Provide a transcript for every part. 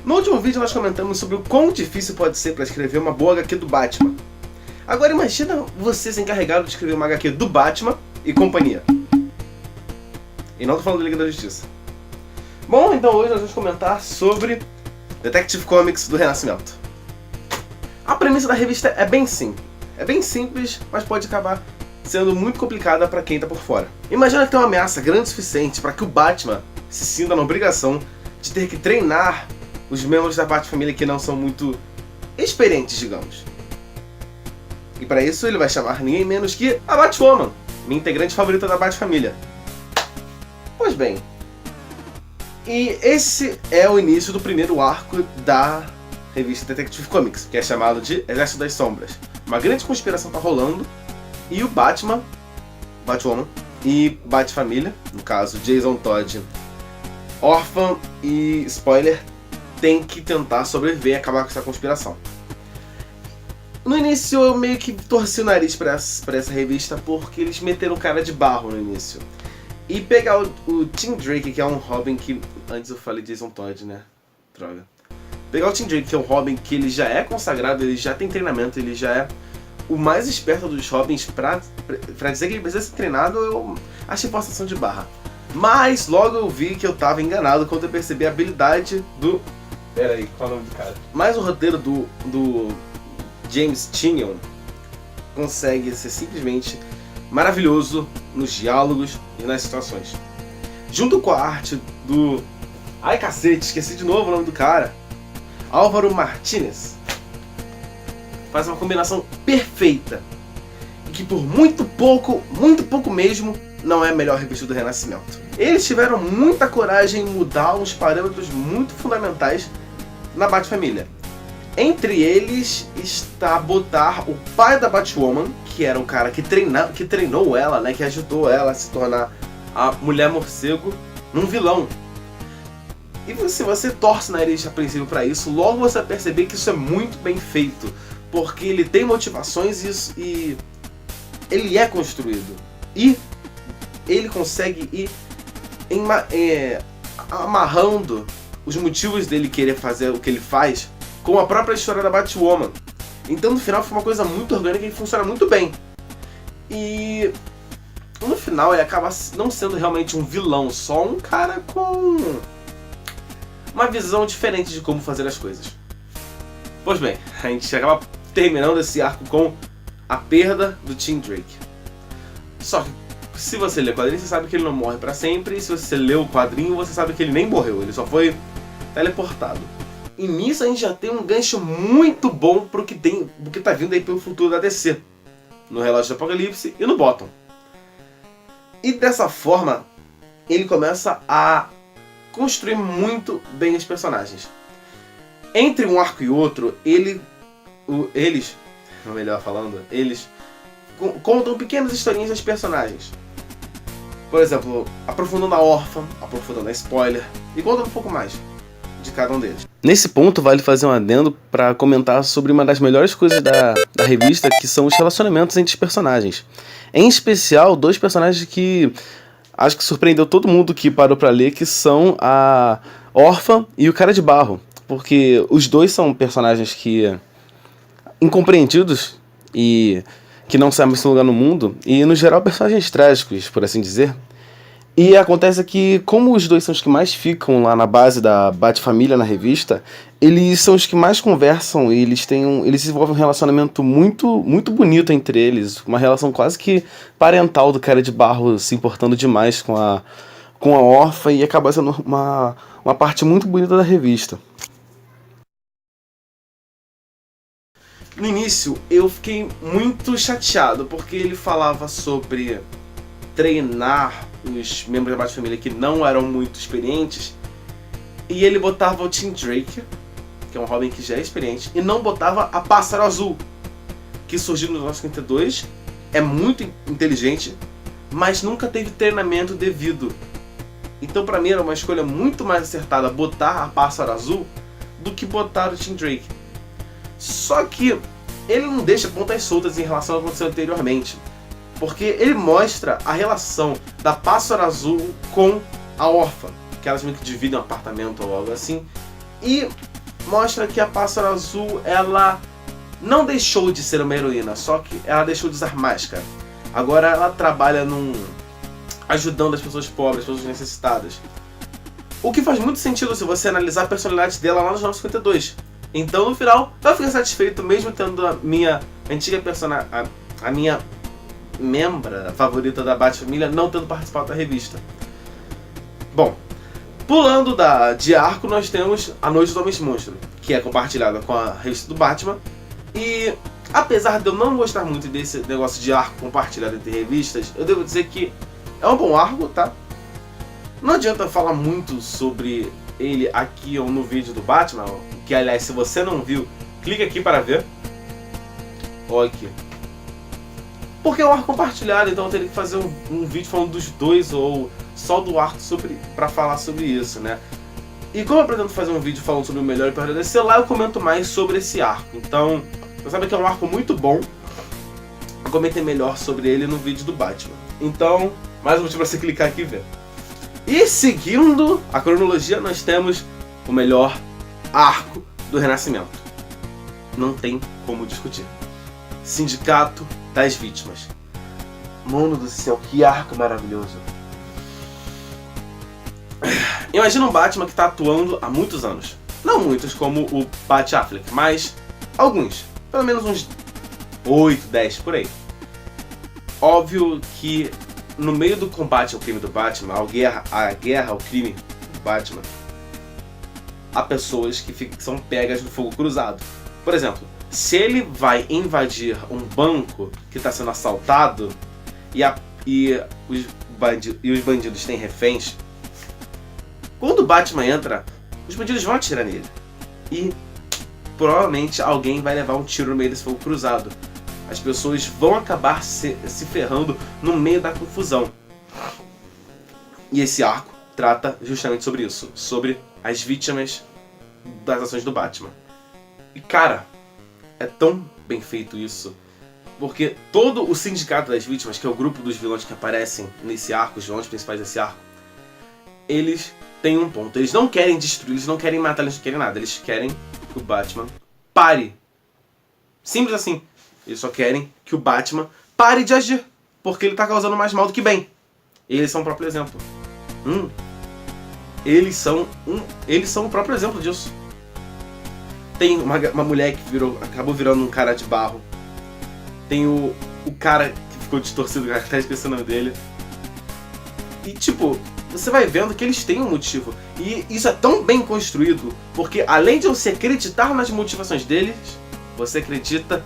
No último vídeo nós comentamos sobre o quão difícil pode ser para escrever uma boa HQ do Batman. Agora imagina você ser encarregado de escrever uma HQ do Batman e companhia. E não tô falando da Liga da Justiça. Bom, então hoje nós vamos comentar sobre Detective Comics do Renascimento. A premissa da revista é bem simples, mas pode acabar sendo muito complicada para quem tá por fora. Imagina que tem uma ameaça grande o suficiente para que o Batman se sinta na obrigação de ter que treinar os membros da Bat-família que não são muito experientes, digamos. E para isso ele vai chamar ninguém menos que a Batwoman, minha integrante favorita da Bat-família. Pois bem, e esse é o início do primeiro arco da revista Detective Comics, que é chamado de Exército das Sombras. Uma grande conspiração tá rolando e o Batman, Batwoman e Bat-família, no caso Jason Todd, órfã e spoiler, tem que tentar sobreviver e acabar com essa conspiração. No início eu meio que torci o nariz pra essa revista porque eles meteram cara de barro no início. E pegar o Tim Drake, que é um Robin que... Antes eu falei Jason Todd, né? Droga. Pegar o Tim Drake, que é um Robin que ele já é consagrado, ele já tem treinamento, ele já é o mais esperto dos Robins, pra dizer que ele precisa ser treinado, eu achei forçação de barra. Mas logo eu vi que eu tava enganado quando eu percebi a habilidade do... Pera aí, qual é o nome do cara? Mas o roteiro do James Tynion consegue ser simplesmente maravilhoso nos diálogos e nas situações. Junto com a arte do... Ai cacete, esqueci de novo o nome do cara. Álvaro Martínez. Faz uma combinação perfeita. E que por muito pouco mesmo, não é a melhor revista do Renascimento. Eles tiveram muita coragem em mudar uns parâmetros muito fundamentais na Bat-família. Entre eles está botar o pai da Batwoman, que era um cara que treinou ela, né, que ajudou ela a se tornar a Mulher Morcego, num vilão. E se você torce o nariz a princípio para isso, logo você vai perceber que isso é muito bem feito, porque ele tem motivações e ele é construído. E ele consegue ir amarrando os motivos dele querer fazer o que ele faz com a própria história da Batwoman. Então no final foi uma coisa muito orgânica e funciona muito bem. E no final ele acaba não sendo realmente um vilão, só um cara com uma visão diferente de como fazer as coisas. Pois bem, a gente acaba terminando esse arco com a perda do Tim Drake. Só que se você lê o quadrinho, você sabe que ele não morre pra sempre, e se você lê o quadrinho, você sabe que ele nem morreu, ele só foi teleportado. E nisso a gente já tem um gancho muito bom pro que tá vindo aí pelo futuro da DC, no Relógio do Apocalipse e no Bottom. E dessa forma, ele começa a construir muito bem os personagens. Entre um arco e outro, eles contam pequenas historinhas dos personagens. Por exemplo, aprofundando a órfã, aprofundando a spoiler, e contando um pouco mais de cada um deles. Nesse ponto, vale fazer um adendo para comentar sobre uma das melhores coisas da revista, que são os relacionamentos entre os personagens. Em especial, dois personagens que acho que surpreendeu todo mundo que parou para ler, que são a órfã e o cara de barro. Porque os dois são personagens que incompreendidos e que não sabem seu lugar no mundo, e no geral personagens trágicos, por assim dizer. E acontece que, como os dois são os que mais ficam lá na base da Bat-família na revista, eles são os que mais conversam, e eles desenvolvem um relacionamento muito, muito bonito entre eles, uma relação quase que parental do cara de barro se importando demais com a órfã, e acaba sendo uma parte muito bonita da revista. No início eu fiquei muito chateado, porque ele falava sobre treinar os membros da Bat-família que não eram muito experientes, e ele botava o Tim Drake, que é um Robin que já é experiente, e não botava a Pássaro Azul, que surgiu no 1952, é muito inteligente, mas nunca teve treinamento devido. Então pra mim era uma escolha muito mais acertada botar a Pássaro Azul do que botar o Tim Drake. Só que ele não deixa pontas soltas em relação ao que aconteceu anteriormente, porque ele mostra a relação da Pássaro Azul com a órfã, que elas meio que dividem um apartamento ou algo assim, e mostra que a Pássaro Azul, ela não deixou de ser uma heroína, só que ela deixou de usar máscara. Agora ela trabalha ajudando as pessoas pobres, as pessoas necessitadas. O que faz muito sentido se você analisar a personalidade dela lá nos 952. Então, no final, eu fiquei satisfeito, mesmo tendo a minha antiga personagem, a minha membra favorita da Bat-Família, não tendo participado da revista. Bom, pulando de arco, nós temos A Noite dos Homens Monstro, que é compartilhada com a revista do Batman. E, apesar de eu não gostar muito desse negócio de arco compartilhado entre revistas, eu devo dizer que é um bom arco, tá? Não adianta falar muito sobre ele aqui ou no vídeo do Batman, que, aliás, se você não viu, clica aqui para ver. Olha aqui. Porque é um arco compartilhado, então eu teria que fazer um vídeo falando dos dois ou só do arco para falar sobre isso, né? E como eu pretendo fazer um vídeo falando sobre o melhor e pior da DC, lá eu comento mais sobre esse arco. Então, você sabe que é um arco muito bom. Eu comentei melhor sobre ele no vídeo do Batman. Então, mais um motivo para você clicar aqui e ver. E seguindo a cronologia, nós temos o melhor arco do Renascimento. Não tem como discutir. Sindicato das Vítimas. Mano do céu, que arco maravilhoso. Imagina um Batman que está atuando há muitos anos. Não muitos como o Bat-Affleck, mas alguns. Pelo menos uns 8, 10 por aí. Óbvio que no meio do combate ao crime do Batman, a guerra ao crime do Batman, há pessoas que são pegas no fogo cruzado. Por exemplo, se ele vai invadir um banco que está sendo assaltado e os bandidos têm reféns, quando o Batman entra, os bandidos vão atirar nele. E provavelmente alguém vai levar um tiro no meio desse fogo cruzado. As pessoas vão acabar se ferrando no meio da confusão. E esse arco trata justamente sobre isso. Sobre as vítimas das ações do Batman. E cara, é tão bem feito isso. Porque todo o Sindicato das Vítimas, que é o grupo dos vilões que aparecem nesse arco, os vilões principais desse arco, eles têm um ponto. Eles não querem destruir, eles não querem matar, eles não querem nada. Eles querem que o Batman pare. Simples assim. Eles só querem que o Batman pare de agir, porque ele está causando mais mal do que bem. Eles são o próprio exemplo. Eles são o próprio exemplo disso. Tem uma mulher que acabou virando um cara de barro. Tem o cara que ficou distorcido, até esqueci o nome dele. E tipo, você vai vendo que eles têm um motivo. E isso é tão bem construído, porque além de você acreditar nas motivações deles, você acredita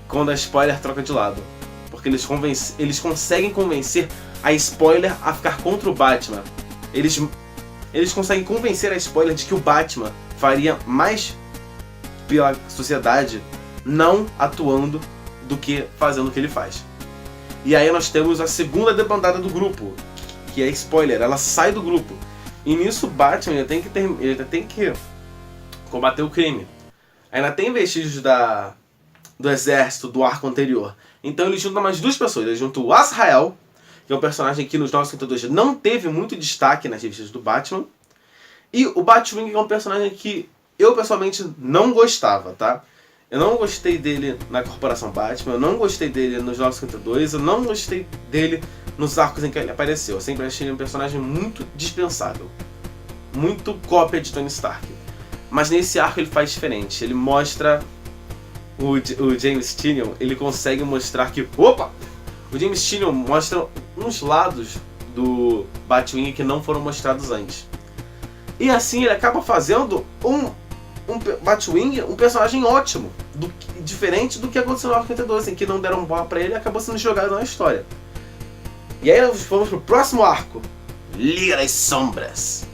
quando a spoiler troca de lado. Porque eles conseguem convencer a spoiler a ficar contra o Batman. Eles conseguem convencer a spoiler de que o Batman faria mais pela sociedade não atuando do que fazendo o que ele faz. E aí nós temos a segunda debandada do grupo, que é spoiler, ela sai do grupo. E nisso o Batman ele tem que combater o crime. Ainda tem vestígios do exército do arco anterior. Então ele junta mais duas pessoas. Ele junta o Azrael, que é um personagem que nos 952 não teve muito destaque nas revistas do Batman, e o Batwing, que é um personagem que eu pessoalmente não gostava, tá? Eu não gostei dele na Corporação Batman, eu não gostei dele nos 952, eu não gostei dele nos arcos em que ele apareceu. Eu sempre achei ele um personagem muito dispensável, muito cópia de Tony Stark. Mas nesse arco ele faz diferente, ele mostra... O James Tynion, ele consegue mostrar que... Opa! O James Tynion mostra uns lados do Batwing que não foram mostrados antes. E assim ele acaba fazendo um Batwing, um personagem ótimo, diferente do que aconteceu no arco 52, em que não deram bola pra ele e acabou sendo jogado na história. E aí nós vamos pro próximo arco, Liga das Sombras.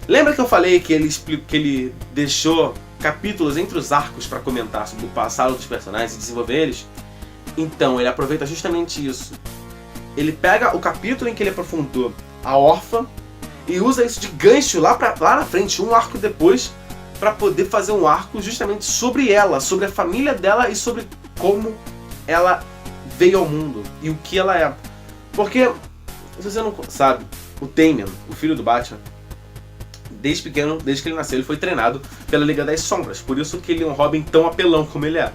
Lembra que eu falei que ele deixou capítulos entre os arcos para comentar sobre o passado dos personagens e desenvolver eles? Então, ele aproveita justamente isso. Ele pega o capítulo em que ele aprofundou a órfã e usa isso de gancho lá na frente, um arco depois, para poder fazer um arco justamente sobre ela, sobre a família dela e sobre como ela veio ao mundo e o que ela é. Porque, se você não sabe, o Damian, o filho do Batman, desde pequeno, desde que ele nasceu, ele foi treinado pela Liga das Sombras. Por isso que ele é um Robin tão apelão como ele é.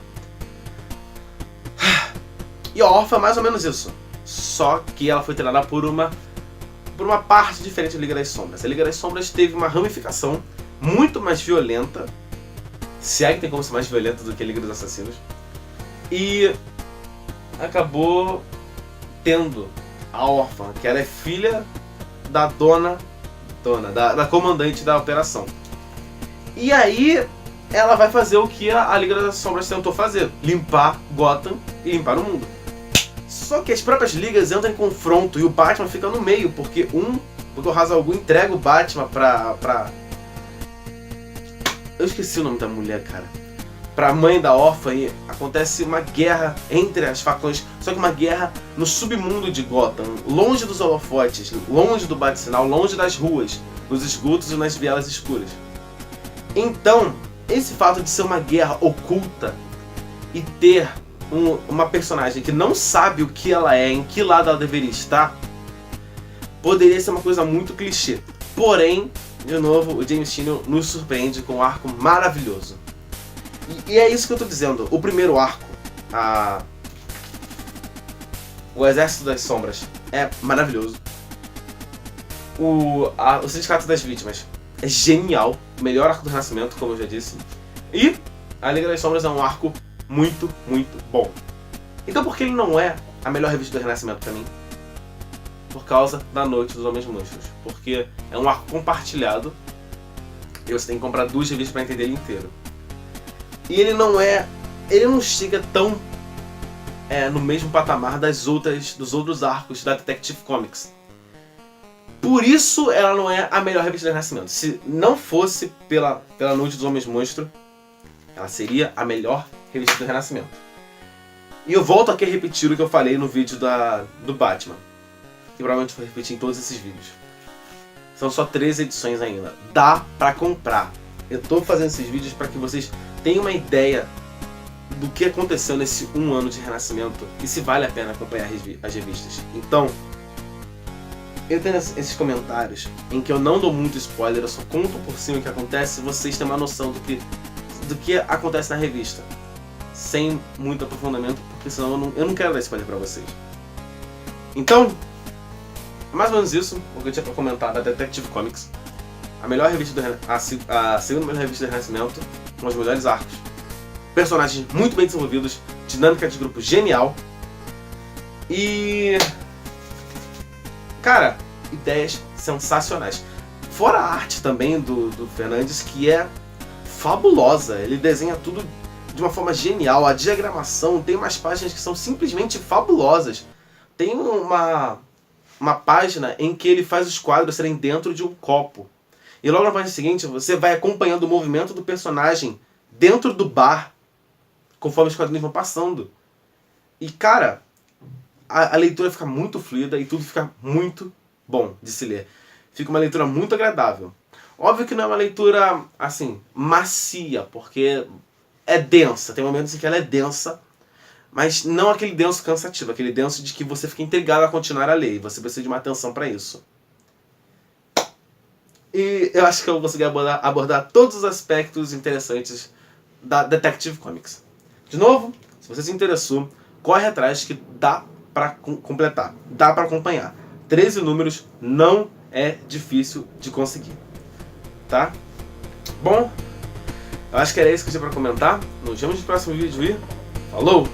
E a Orphan é mais ou menos isso. Só que ela foi treinada por uma parte diferente da Liga das Sombras. A Liga das Sombras teve uma ramificação muito mais violenta, se é que tem como ser mais violenta do que a Liga dos Assassinos, e acabou tendo a Orphan, que ela é filha da da comandante da operação. E aí ela vai fazer o que a Liga das Sombras tentou fazer: limpar Gotham e limpar o mundo. Só que as próprias ligas entram em confronto e o Batman fica no meio, porque o Ra's al Ghul entrega o Batman pra... Eu esqueci o nome da mulher, cara. Pra mãe da Orphan, e acontece uma guerra entre as facções, só que uma guerra no submundo de Gotham, longe dos holofotes, longe do bate-sinal, longe das ruas, nos esgotos e nas vielas escuras. Então, esse fato de ser uma guerra oculta e ter uma personagem que não sabe o que ela é, em que lado ela deveria estar, poderia ser uma coisa muito clichê. Porém, de novo, o James Tynion nos surpreende com um arco maravilhoso. E é isso que eu tô dizendo. O primeiro arco, o Exército das Sombras, é maravilhoso. O Sindicato das Vítimas é genial. Melhor arco do Renascimento, como eu já disse. E a Liga das Sombras é um arco muito, muito bom. Então por que ele não é a melhor revista do Renascimento pra mim? Por causa da Noite dos Homens Monstros. Porque é um arco compartilhado e você tem que comprar 2 revistas pra entender ele inteiro. E ele não chega tão no mesmo patamar dos outros arcos da Detective Comics. Por isso ela não é a melhor revista do Renascimento. Se não fosse pela Noite dos Homens Monstros, ela seria a melhor revista do Renascimento. E eu volto aqui a repetir o que eu falei no vídeo do Batman. E provavelmente vou repetir em todos esses vídeos. São só 3 edições ainda. Dá pra comprar. Eu tô fazendo esses vídeos para que vocês tenham uma ideia do que aconteceu nesse 1 ano de Renascimento e se vale a pena acompanhar as revistas. Então, eu tenho esses comentários em que eu não dou muito spoiler, eu só conto por cima o que acontece, vocês têm uma noção do que acontece na revista, sem muito aprofundamento, porque senão eu não quero dar spoiler pra vocês. Então, é mais ou menos isso o que eu tinha pra comentar da Detective Comics. A melhor revista a segunda melhor revista do Renascimento, com os melhores arcos, personagens muito bem desenvolvidos, dinâmica de grupo genial e... cara, ideias sensacionais. Fora a arte também do Fernandes, que é fabulosa. Ele desenha tudo de uma forma genial. A diagramação, tem umas páginas que são simplesmente fabulosas. Tem uma página em que ele faz os quadros serem dentro de um copo. E logo na página seguinte, você vai acompanhando o movimento do personagem dentro do bar, conforme os quadrinhos vão passando. E, cara, a leitura fica muito fluida e tudo fica muito bom de se ler. Fica uma leitura muito agradável. Óbvio que não é uma leitura, assim, macia, porque é densa. Tem momentos em que ela é densa, mas não aquele denso cansativo, aquele denso de que você fica intrigado a continuar a ler. E você precisa de uma atenção para isso. E eu acho que eu vou conseguir abordar todos os aspectos interessantes da Detective Comics. De novo, se você se interessou, corre atrás que dá pra completar, dá pra acompanhar. 13 números não é difícil de conseguir, tá? Bom, eu acho que era isso que eu tinha pra comentar. Nos vemos no próximo vídeo e falou!